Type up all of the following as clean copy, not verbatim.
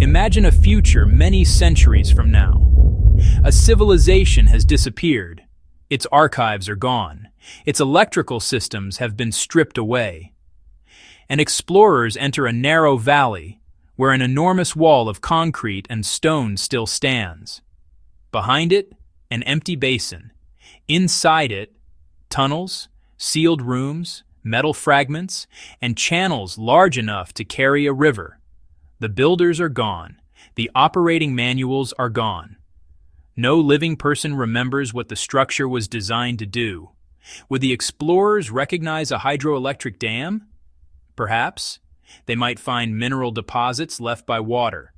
Imagine a future many centuries from now. A civilization has disappeared. Its archives are gone. Its electrical systems have been stripped away. And explorers enter a narrow valley where an enormous wall of concrete and stone still stands. Behind it, an empty basin. Inside it, tunnels, sealed rooms, metal fragments, and channels large enough to carry a river. The builders are gone. The operating manuals are gone. No living person remembers what the structure was designed to do. Would the explorers recognize a hydroelectric dam? Perhaps. They might find mineral deposits left by water,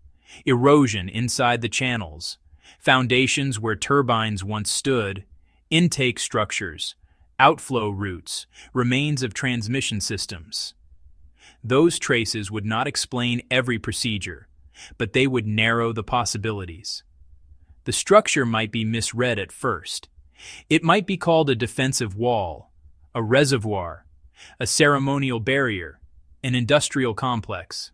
erosion inside the channels, foundations where turbines once stood, intake structures, outflow routes, remains of transmission systems. Those traces would not explain every procedure, but they would narrow the possibilities. The structure might be misread at first. It might be called a defensive wall, a reservoir, a ceremonial barrier, an industrial complex.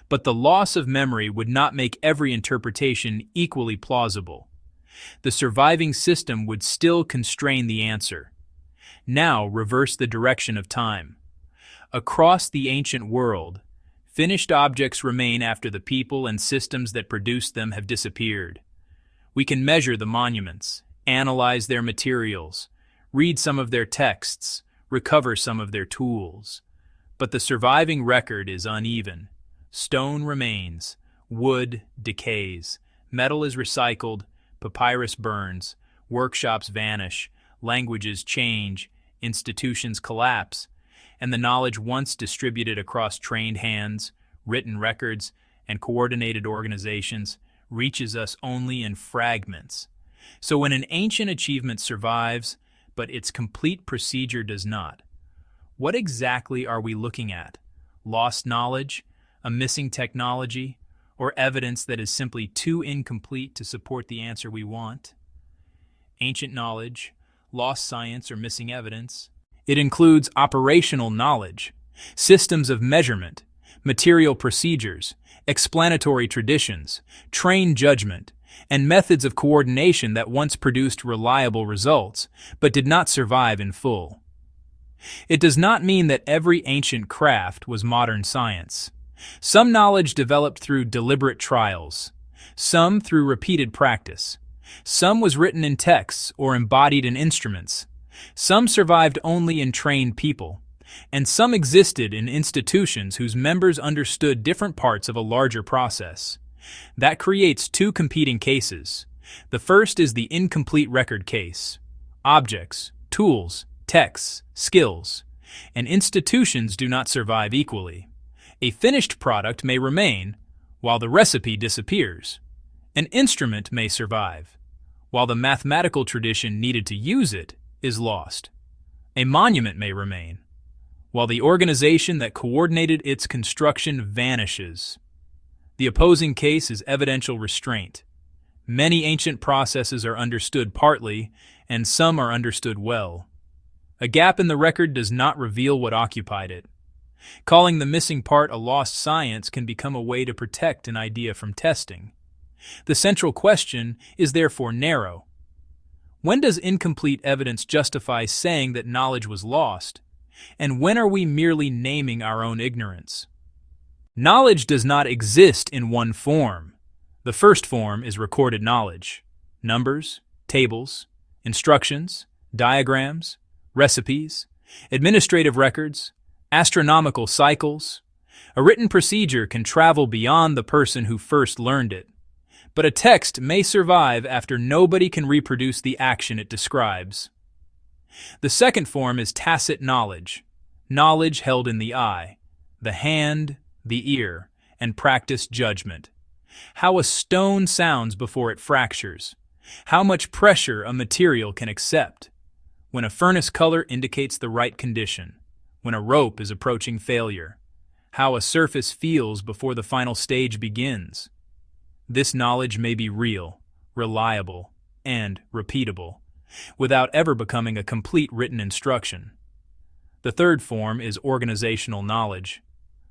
But the loss of memory would not make every interpretation equally plausible. The surviving system would still constrain the answer. Now reverse the direction of time. Across the ancient world, finished objects remain after the people and systems that produced them have disappeared. We can measure the monuments, analyze their materials, read some of their texts, recover some of their tools. But the surviving record is uneven. Stone remains, wood decays, metal is recycled, papyrus burns, workshops vanish, languages change, institutions collapse, and the knowledge once distributed across trained hands, written records, and coordinated organizations reaches us only in fragments. So when an ancient achievement survives, but its complete procedure does not, what exactly are we looking at? Lost knowledge, a missing technology, or evidence that is simply too incomplete to support the answer we want? Ancient knowledge, lost science, or missing evidence. It includes operational knowledge, systems of measurement, material procedures, explanatory traditions, trained judgment, and methods of coordination that once produced reliable results, but did not survive in full. It does not mean that every ancient craft was modern science. Some knowledge developed through deliberate trials, some through repeated practice. Some was written in texts or embodied in instruments. Some survived only in trained people, and some existed in institutions whose members understood different parts of a larger process. That creates two competing cases. The first is the incomplete record case. Objects, tools, texts, skills, and institutions do not survive equally. A finished product may remain, while the recipe disappears. An instrument may survive, while the mathematical tradition needed to use it is lost. A monument may remain, while the organization that coordinated its construction vanishes. The opposing case is evidential restraint. Many ancient processes are understood partly, and some are understood well. A gap in the record does not reveal what occupied it. Calling the missing part a lost science can become a way to protect an idea from testing. The central question is therefore narrow. When does incomplete evidence justify saying that knowledge was lost? And when are we merely naming our own ignorance? Knowledge does not exist in one form. The first form is recorded knowledge. Numbers, tables, instructions, diagrams, recipes, administrative records, astronomical cycles. A written procedure can travel beyond the person who first learned it. But a text may survive after nobody can reproduce the action it describes. The second form is tacit knowledge, knowledge held in the eye, the hand, the ear, and practiced judgment. How a stone sounds before it fractures, how much pressure a material can accept, when a furnace color indicates the right condition, when a rope is approaching failure, how a surface feels before the final stage begins. This knowledge may be real, reliable, and repeatable, without ever becoming a complete written instruction. The third form is organizational knowledge,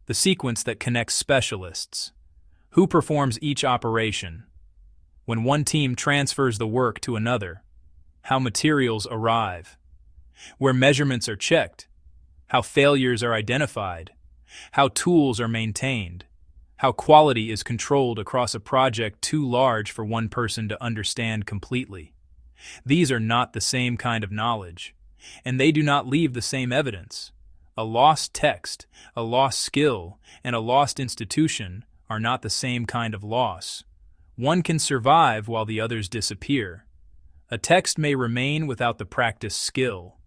the sequence that connects specialists. Who performs each operation? When one team transfers the work to another? How materials arrive? Where measurements are checked? How failures are identified? How tools are maintained? How quality is controlled across a project too large for one person to understand completely? These are not the same kind of knowledge, and they do not leave the same evidence. A lost text, a lost skill, and a lost institution are not the same kind of loss. One can survive while the others disappear. A text may remain without the practiced skill.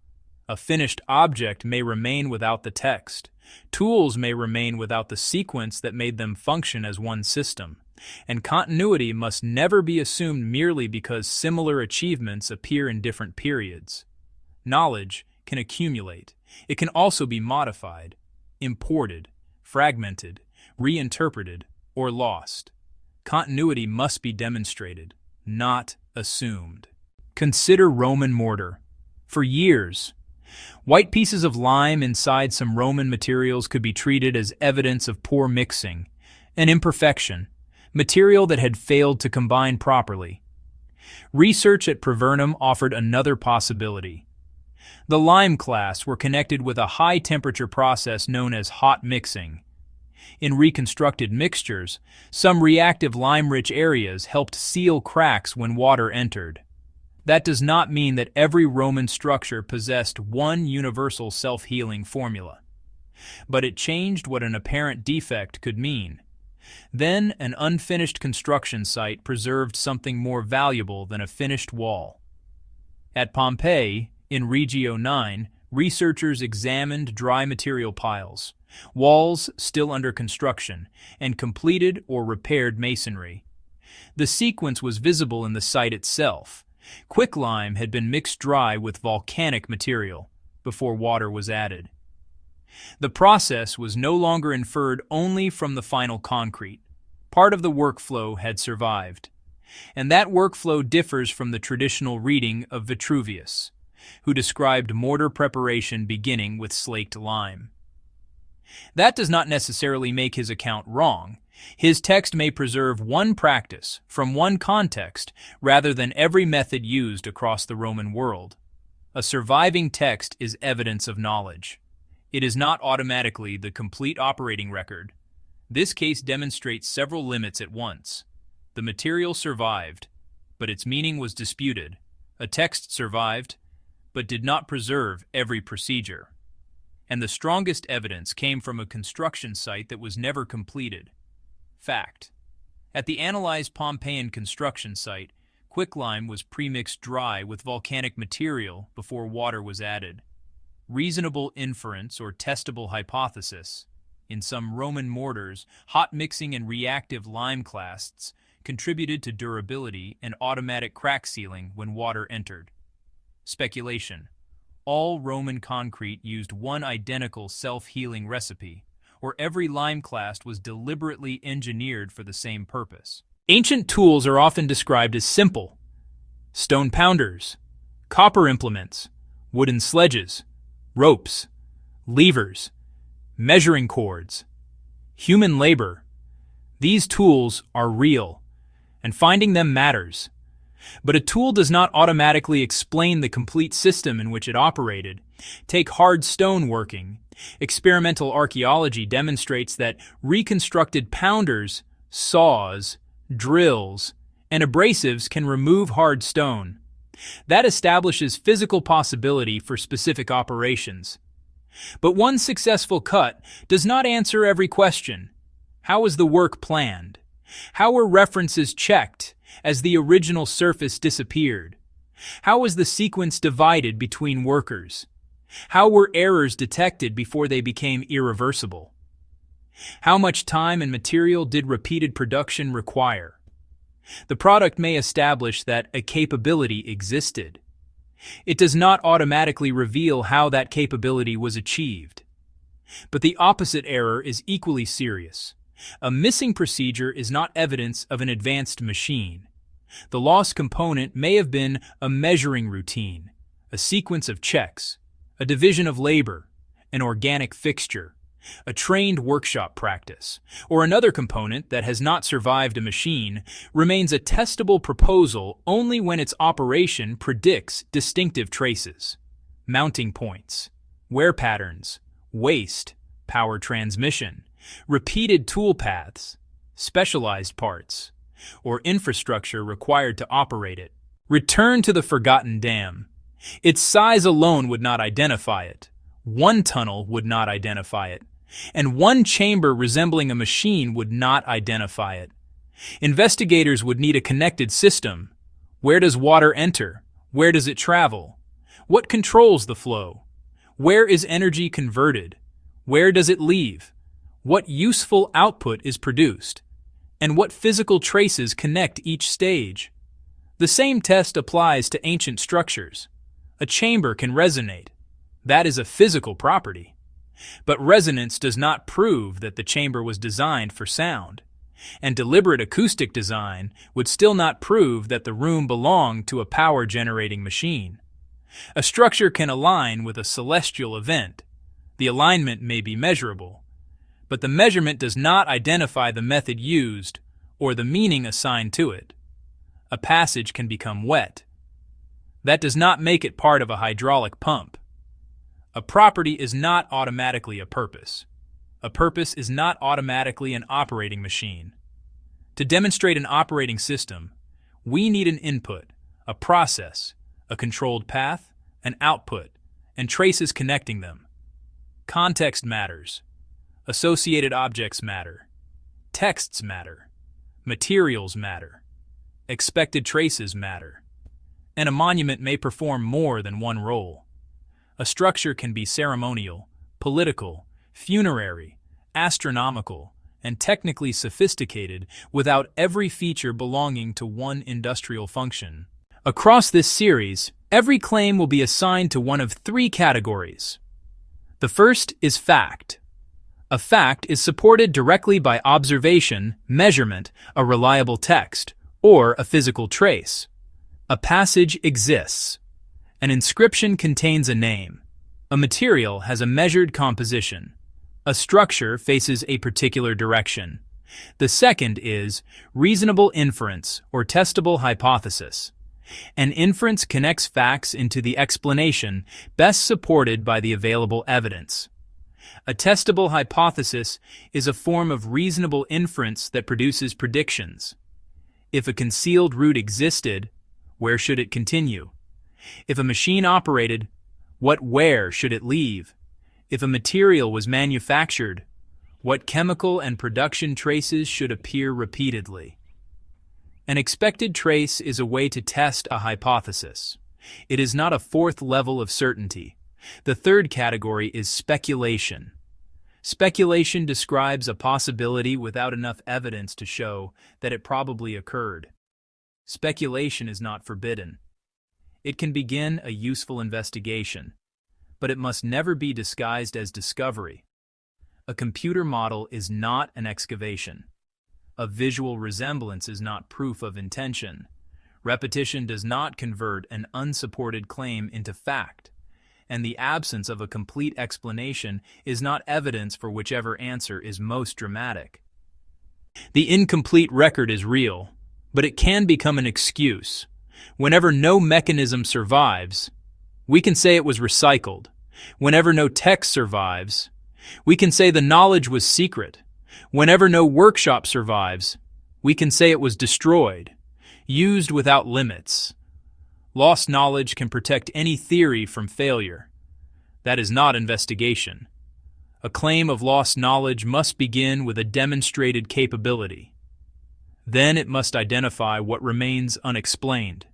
A finished object may remain without the text. Tools may remain without the sequence that made them function as one system. And continuity must never be assumed merely because similar achievements appear in different periods. Knowledge can accumulate. It can also be modified, imported, fragmented, reinterpreted, or lost. Continuity must be demonstrated, not assumed. Consider Roman mortar. For years, white pieces of lime inside some Roman materials could be treated as evidence of poor mixing, an imperfection, material that had failed to combine properly. Research at Privernum offered another possibility. The lime clasts were connected with a high-temperature process known as hot mixing. In reconstructed mixtures, some reactive lime-rich areas helped seal cracks when water entered. That does not mean that every Roman structure possessed one universal self-healing formula. But it changed what an apparent defect could mean. Then, an unfinished construction site preserved something more valuable than a finished wall. At Pompeii, in Regio 9, researchers examined dry material piles, walls still under construction, and completed or repaired masonry. The sequence was visible in the site itself. Quicklime had been mixed dry with volcanic material before water was added. The process was no longer inferred only from the final concrete. Part of the workflow had survived. And that workflow differs from the traditional reading of Vitruvius, who described mortar preparation beginning with slaked lime. That does not necessarily make his account wrong. His text may preserve one practice from one context rather than every method used across the Roman world. A surviving text is evidence of knowledge. It is not automatically the complete operating record. This case demonstrates several limits at once. The material survived, but its meaning was disputed. A text survived, but did not preserve every procedure. And the strongest evidence came from a construction site that was never completed. Fact: at the analyzed Pompeian construction site, quicklime was premixed dry with volcanic material before water was added. Reasonable inference or testable hypothesis: in some Roman mortars, hot mixing and reactive lime clasts contributed to durability and automatic crack sealing when water entered. Speculation: all Roman concrete used one identical self-healing recipe, or every lime clast was deliberately engineered for the same purpose. Ancient tools are often described as simple: stone pounders, copper implements, wooden sledges, ropes, levers, measuring cords, human labor. These tools are real, and finding them matters. But a tool does not automatically explain the complete system in which it operated. Take hard stone working. Experimental archaeology demonstrates that reconstructed pounders, saws, drills, and abrasives can remove hard stone. That establishes physical possibility for specific operations. But one successful cut does not answer every question. How was the work planned? How were references checked as the original surface disappeared? How was the sequence divided between workers? How were errors detected before they became irreversible? How much time and material did repeated production require? The product may establish that a capability existed. It does not automatically reveal how that capability was achieved. But the opposite error is equally serious. A missing procedure is not evidence of an advanced machine. The lost component may have been a measuring routine, a sequence of checks, a division of labor, an organic fixture. a trained workshop practice, or another component that has not survived a machine remains a testable proposal only when its operation predicts distinctive traces, mounting points, wear patterns, waste, power transmission, repeated tool paths, specialized parts, or infrastructure required to operate it. Return to the forgotten dam. Its size alone would not identify it. One tunnel would not identify it. And one chamber resembling a machine would not identify it. Investigators would need a connected system. Where does water enter? Where does it travel? What controls the flow? Where is energy converted? Where does it leave? What useful output is produced? And what physical traces connect each stage? The same test applies to ancient structures. A chamber can resonate. That is a physical property. But resonance does not prove that the chamber was designed for sound. And deliberate acoustic design would still not prove that the room belonged to a power-generating machine. A structure can align with a celestial event. The alignment may be measurable, but the measurement does not identify the method used or the meaning assigned to it. A passage can become wet. That does not make it part of a hydraulic pump. A property is not automatically a purpose. A purpose is not automatically an operating machine. To demonstrate an operating system, we need an input, a process, a controlled path, an output, and traces connecting them. Context matters. Associated objects matter. Texts matter. Materials matter. Expected traces matter. And a monument may perform more than one role. A structure can be ceremonial, political, funerary, astronomical, and technically sophisticated without every feature belonging to one industrial function. Across this series, every claim will be assigned to one of three categories. The first is fact. A fact is supported directly by observation, measurement, a reliable text, or a physical trace. A passage exists. An inscription contains a name. A material has a measured composition. A structure faces a particular direction. The second is reasonable inference or testable hypothesis. An inference connects facts into the explanation best supported by the available evidence. A testable hypothesis is a form of reasonable inference that produces predictions. If a concealed route existed, where should it continue? If a machine operated, what where should it leave? If a material was manufactured, what chemical and production traces should appear repeatedly? An expected trace is a way to test a hypothesis. It is not a fourth level of certainty. The third category is speculation. Speculation describes a possibility without enough evidence to show that it probably occurred. Speculation is not forbidden. It can begin a useful investigation, but it must never be disguised as discovery. A computer model is not an excavation. A visual resemblance is not proof of intention. Repetition does not convert an unsupported claim into fact, and the absence of a complete explanation is not evidence for whichever answer is most dramatic. The incomplete record is real, but it can become an excuse. Whenever no mechanism survives, we can say it was recycled. Whenever no text survives, we can say the knowledge was secret. Whenever no workshop survives, we can say it was destroyed, used without limits. Lost knowledge can protect any theory from failure. That is not investigation. A claim of lost knowledge must begin with a demonstrated capability. Then it must identify what remains unexplained.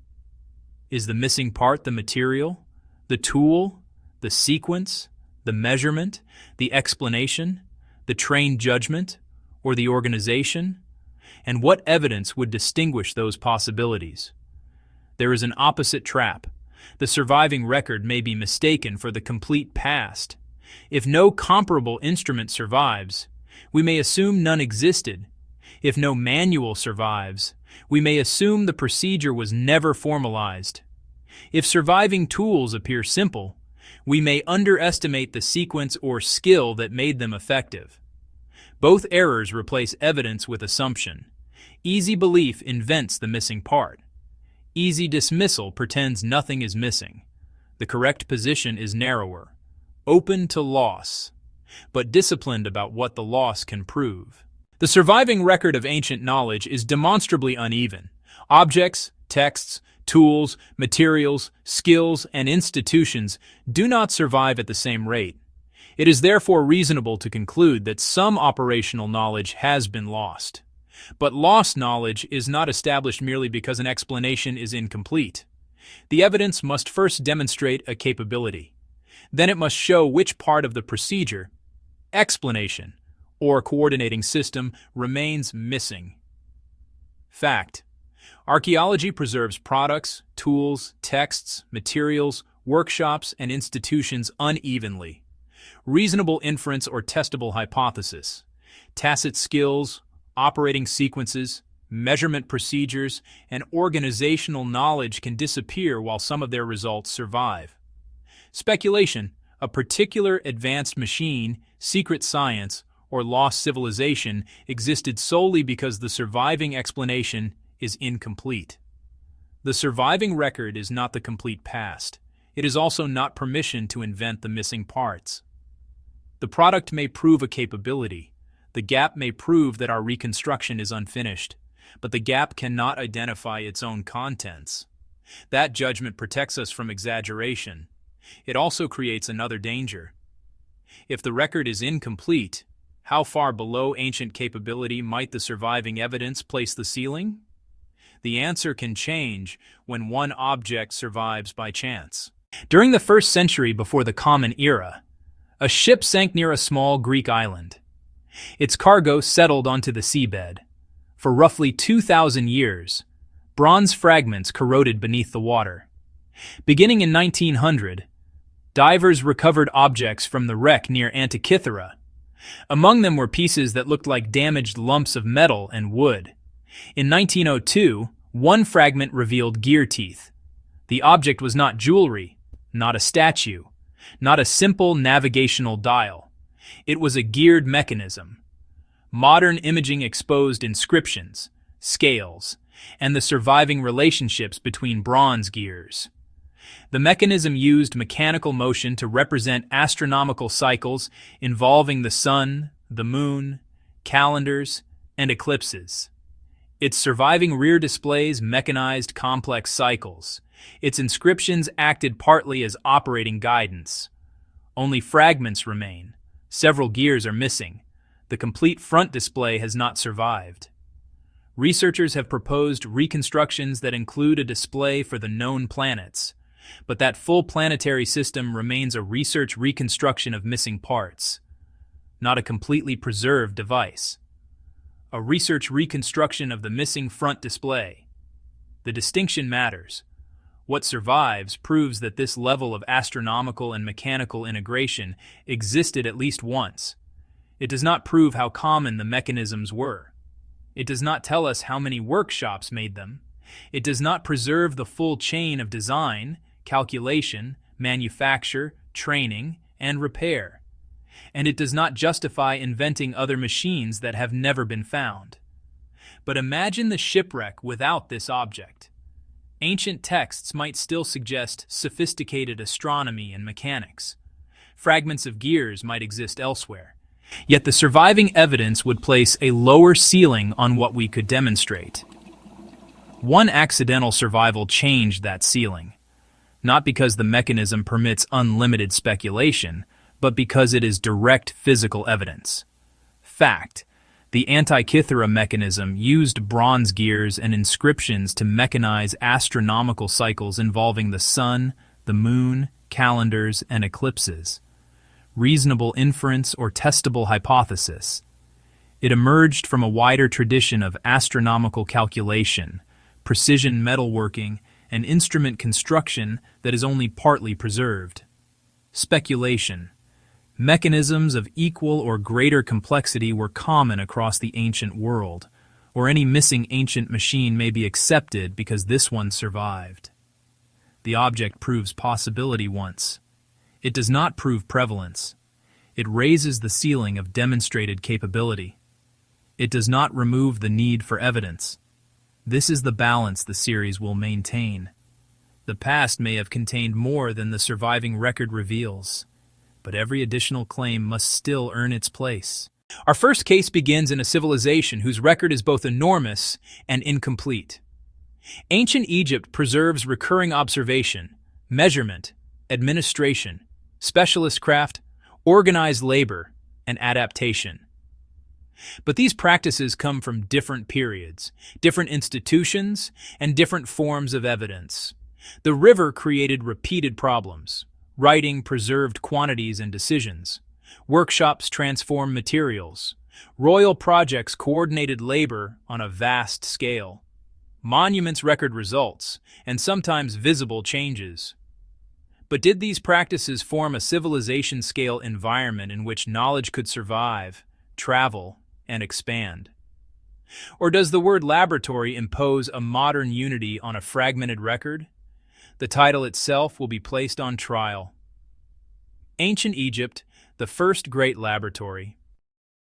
Is the missing part the material, the tool, the sequence, the measurement, the explanation, the trained judgment, or the organization? And what evidence would distinguish those possibilities? There is an opposite trap. The surviving record may be mistaken for the complete past. If no comparable instrument survives, we may assume none existed. If no manual survives, we may assume the procedure was never formalized. If surviving tools appear simple, We may underestimate the sequence or skill that made them effective. Both errors replace evidence with assumption. Easy belief invents the missing part. Easy dismissal pretends nothing is missing. The correct position is narrower, open to loss, but disciplined about what the loss can prove. The surviving record of ancient knowledge is demonstrably uneven. Objects, texts, tools, materials, skills, and institutions do not survive at the same rate. It is therefore reasonable to conclude that some operational knowledge has been lost. But lost knowledge is not established merely because an explanation is incomplete. The evidence must first demonstrate a capability. Then it must show which part of the procedure, explanation, or coordinating system remains missing. Fact: archaeology preserves products, tools, texts, materials, workshops, and institutions unevenly. Reasonable inference or testable hypothesis, tacit skills, operating sequences, measurement procedures, and organizational knowledge can disappear while some of their results survive. Speculation, a particular advanced machine, secret science, or lost civilization existed solely because the surviving explanation is incomplete. The surviving record is not the complete past. It is also not permission to invent the missing parts. The product may prove a capability. The gap may prove that our reconstruction is unfinished, but the gap cannot identify its own contents. That judgment protects us from exaggeration. It also creates another danger. If the record is incomplete, how far below ancient capability might the surviving evidence place the ceiling? The answer can change when one object survives by chance. During the 1st century before the Common Era, a ship sank near a small Greek island. Its cargo settled onto the seabed. For roughly 2,000 years, bronze fragments corroded beneath the water. Beginning in 1900, divers recovered objects from the wreck near Antikythera. Among them were pieces that looked like damaged lumps of metal and wood. In 1902, one fragment revealed gear teeth. The object was not jewelry, not a statue, not a simple navigational dial. It was a geared mechanism. Modern imaging exposed inscriptions, scales, and the surviving relationships between bronze gears. The mechanism used mechanical motion to represent astronomical cycles involving the sun, the moon, calendars, and eclipses. Its surviving rear displays mechanized complex cycles. Its inscriptions acted partly as operating guidance. Only fragments remain. Several gears are missing. The complete front display has not survived. Researchers have proposed reconstructions that include a display for the known planets, but that full planetary system remains a research reconstruction of missing parts, not a completely preserved device. A research reconstruction of the missing front display. The distinction matters. What survives proves that this level of astronomical and mechanical integration existed at least once. It does not prove how common the mechanisms were. It does not tell us how many workshops made them. It does not preserve the full chain of design, calculation, manufacture, training, and repair. And it does not justify inventing other machines that have never been found. But imagine the shipwreck without this object. Ancient texts might still suggest sophisticated astronomy and mechanics. Fragments of gears might exist elsewhere. Yet the surviving evidence would place a lower ceiling on what we could demonstrate. One accidental survival changed that ceiling, not because the mechanism permits unlimited speculation, but because it is direct physical evidence. Fact: the Antikythera mechanism used bronze gears and inscriptions to mechanize astronomical cycles involving the sun, the moon, calendars, and eclipses. Reasonable inference or testable hypothesis. It emerged from a wider tradition of astronomical calculation, precision metalworking, and instrument construction that is only partly preserved. Speculation. Mechanisms of equal or greater complexity were common across the ancient world, or any missing ancient machine may be accepted because this one survived. The object proves possibility once. It does not prove prevalence. It raises the ceiling of demonstrated capability. It does not remove the need for evidence. This is the balance the series will maintain. The past may have contained more than the surviving record reveals, but every additional claim must still earn its place. Our first case begins in a civilization whose record is both enormous and incomplete. Ancient Egypt preserves recurring observation, measurement, administration, specialist craft, organized labor, and adaptation. But these practices come from different periods, different institutions, and different forms of evidence. The river created repeated problems. Writing preserved quantities and decisions. Workshops transformed materials. Royal projects coordinated labor on a vast scale. Monuments record results, and sometimes visible changes. But did these practices form a civilization-scale environment in which knowledge could survive, travel, and expand? Or does the word laboratory impose a modern unity on a fragmented record? The title itself will be placed on trial. Ancient Egypt, the first great laboratory.